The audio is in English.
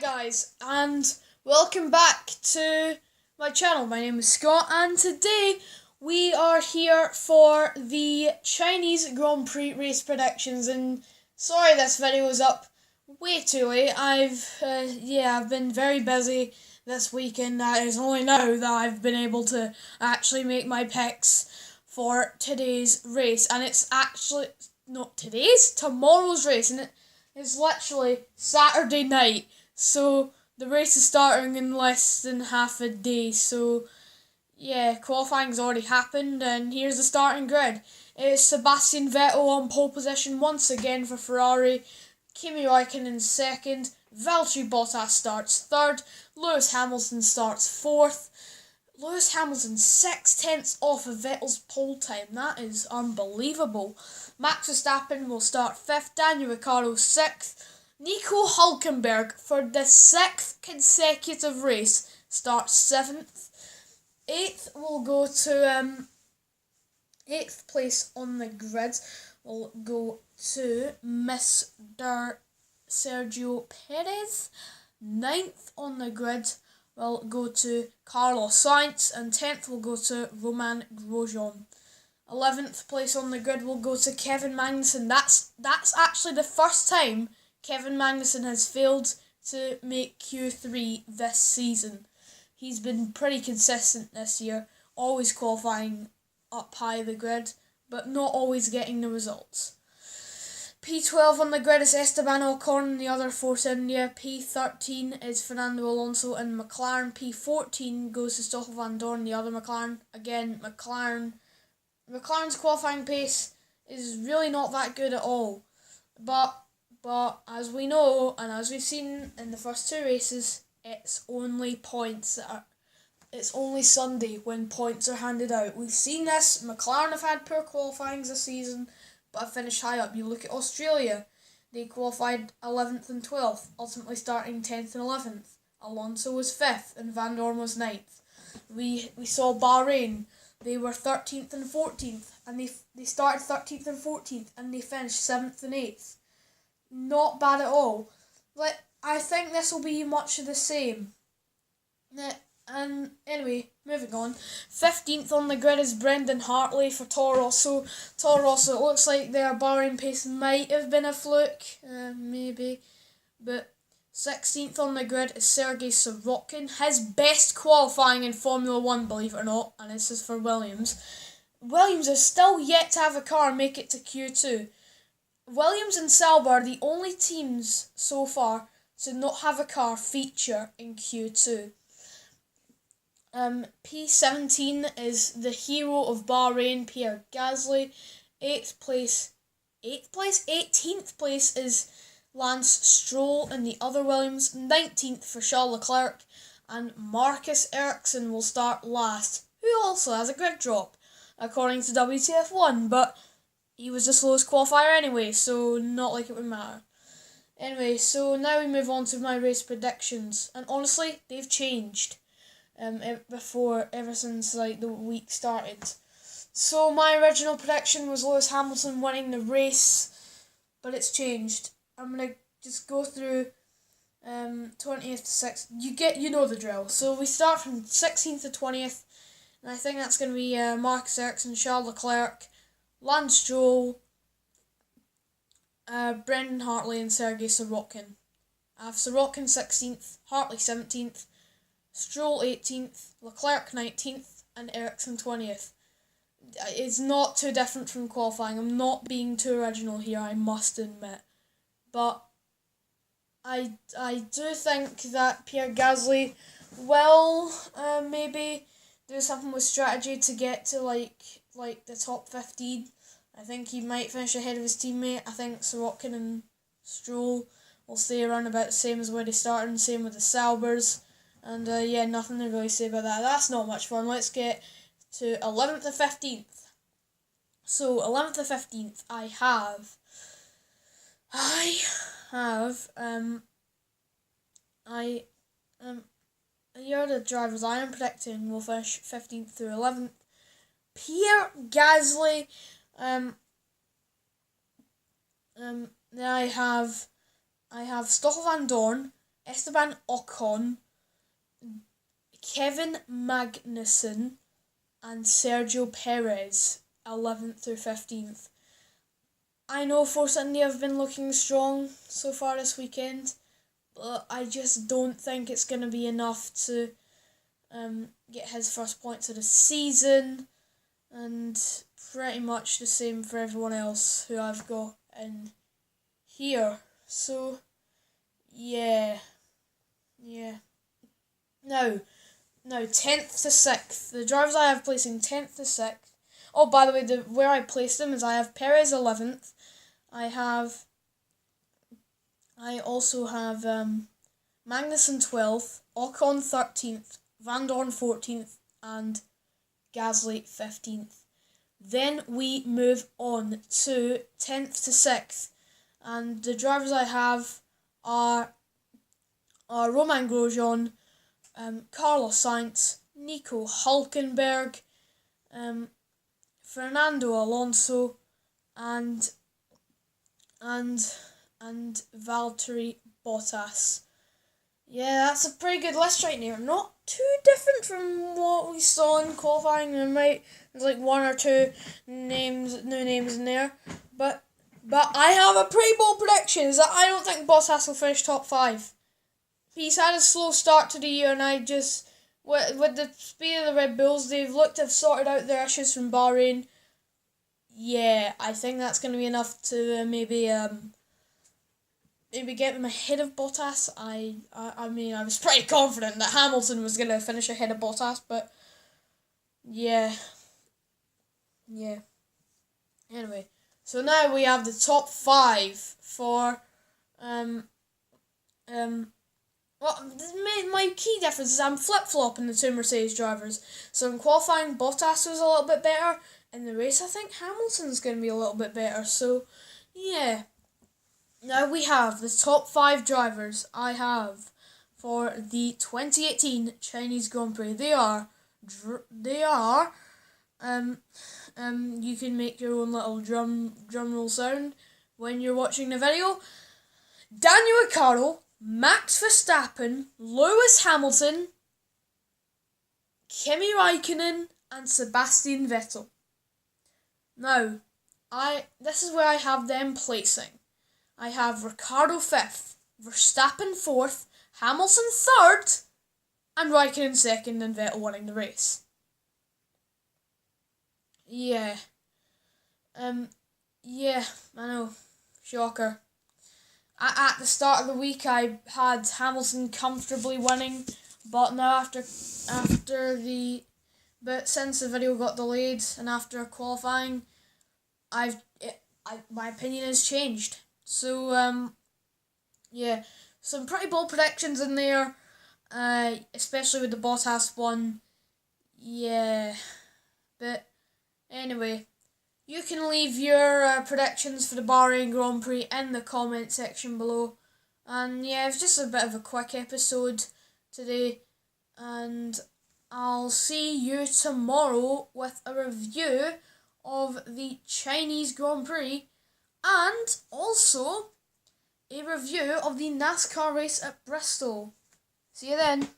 guys, and welcome back to my channel. My name is Scott, and today we are here for the Chinese Grand Prix race predictions. And sorry this video is up way too late. I've been very busy this weekend. That is only now that I've been able to actually make my picks for today's race, and it's actually not tomorrow's race, and it is literally Saturday night. So the race is starting in less than half a day. So yeah, qualifying's already happened, and here's the starting grid. It's Sebastian Vettel on pole position once again for Ferrari. Kimi Räikkönen second. Valtteri Bottas starts third. Lewis Hamilton starts fourth. Lewis Hamilton 6/10 off of Vettel's pole time. That is unbelievable. Max Verstappen will start fifth. Daniel Ricciardo sixth. Nico Hülkenberg, for the sixth consecutive race, starts seventh. Eighth will go to eighth place on the grid will go to Mr. Sergio Perez. Ninth on the grid will go to Carlos Sainz, and 10th will go to Romain Grosjean. 11th place on the grid will go to Kevin Magnussen. That's actually the first time Kevin Magnussen has failed to make Q3 this season. He's been pretty consistent this year, always qualifying up high the grid, but not always getting the results. P12 on the grid is Esteban Ocon, the other Force India. P13 is Fernando Alonso in McLaren. P14 goes to Stoffel van Dorn, the other McLaren. Again, McLaren's qualifying pace is really not that good at all. But as we know, and as we've seen in the first two races, it's only Sunday when points are handed out. We've seen this. McLaren have had poor qualifyings this season, but have finished high up. You look at Australia, they qualified 11th and 12th, ultimately starting 10th and 11th. Alonso was 5th and Van Dorn was 9th. We saw Bahrain. They were 13th and 14th, and they started 13th and 14th, and they finished 7th and 8th. Not bad at all. I think this will be much of the same. And anyway, moving on. 15th on the grid is Brendan Hartley for Toro Rosso. Toro Rosso, it looks like their Bahrain pace might have been a fluke, maybe. But 16th on the grid is Sergei Sorokin. His best qualifying in Formula 1, believe it or not, and this is for Williams. Williams is still yet to have a car make it to Q2. Williams and Sauber are the only teams so far to not have a car feature in Q2. P17 is the hero of Bahrain, Pierre Gasly. 18th place is Lance Stroll in the other Williams. 19th for Charles Leclerc, and Marcus Ericsson will start last, who also has a grid drop, according to WTF1, but he was the slowest qualifier anyway, so not like it would matter. Anyway, so now we move on to my race predictions, and honestly, they've changed ever since the week started. So my original prediction was Lewis Hamilton winning the race, but it's changed. I'm gonna just go through 20th to 6th. You know the drill. So we start from 16th to 20th, and I think that's gonna be Marcus Ericsson, Charles Leclerc, Lance Stroll, Brendan Hartley, and Sergei Sorokin. I have Sorokin 16th, Hartley 17th, Stroll 18th, Leclerc 19th, and Ericsson 20th. It's not too different from qualifying. I'm not being too original here, I must admit. But I do think that Pierre Gasly will maybe do something with strategy to get to like the top 15. I think he might finish ahead of his teammate. I think Sorokin and Stroll will stay around about the same as where they started, and same with the Saubers. And nothing to really say about that. That's not much fun. Let's get to 11th to 15th. So 11th to 15th, I have here are the drivers I am predicting will finish 15th through 11th. Pierre Gasly. Then I have Stoffel van Dorn, Esteban Ocon, Kevin Magnussen, and Sergio Perez, 11th through 15th. I know Force India have been looking strong so far this weekend, but I just don't think it's going to be enough to get his first points of the season, and pretty much the same for everyone else who I've got in here. So, yeah. Now, 10th to 6th. The drivers I have placing 10th to 6th. Oh, by the way, where I placed them is I have Perez 11th. I also have Magnussen 12th, Ocon 13th, Van Dorn 14th, and Gasly 15th. Then we move on to 10th to 6th. And the drivers I have are Romain Grosjean, Carlos Sainz, Nico Hulkenberg, Fernando Alonso, and Valtteri Bottas. Yeah, that's a pretty good list right now. Not too different from what we saw in qualifying. There's like one or two new names in there, but I have a pretty bold prediction. Is that I don't think Bottas will finish top 5. He's had a slow start to the year, and I just with the speed of the Red Bulls, they've looked to have sorted out their issues from Bahrain. Yeah, I think that's going to be enough to maybe get them ahead of Bottas. I mean, I was pretty confident that Hamilton was going to finish ahead of Bottas, but yeah. Anyway, so now we have the top 5 for well, my key difference is I'm flip-flopping the two Mercedes drivers. So in qualifying, Bottas was a little bit better. In the race, I think Hamilton's going to be a little bit better. So, yeah. Now we have the top 5 drivers I have for the 2018 Chinese Grand Prix. They are, you can make your own little drum roll sound when you're watching the video. Daniel Ricciardo, Max Verstappen, Lewis Hamilton, Kimi Raikkonen, and Sebastian Vettel. Now, this is where I have them placing. I have Ricciardo 5th, Verstappen 4th, Hamilton 3rd, and Raikkonen 2nd, and Vettel winning the race. Yeah. Yeah, I know. Shocker. At the start of the week, I had Hamilton comfortably winning, but now but since the video got delayed and after qualifying, my opinion has changed. So yeah, some pretty bold predictions in there, especially with the Bottas one. Yeah, but anyway. You can leave your predictions for the Bahrain Grand Prix in the comment section below. And yeah, it's just a bit of a quick episode today. And I'll see you tomorrow with a review of the Chinese Grand Prix. And also a review of the NASCAR race at Bristol. See you then.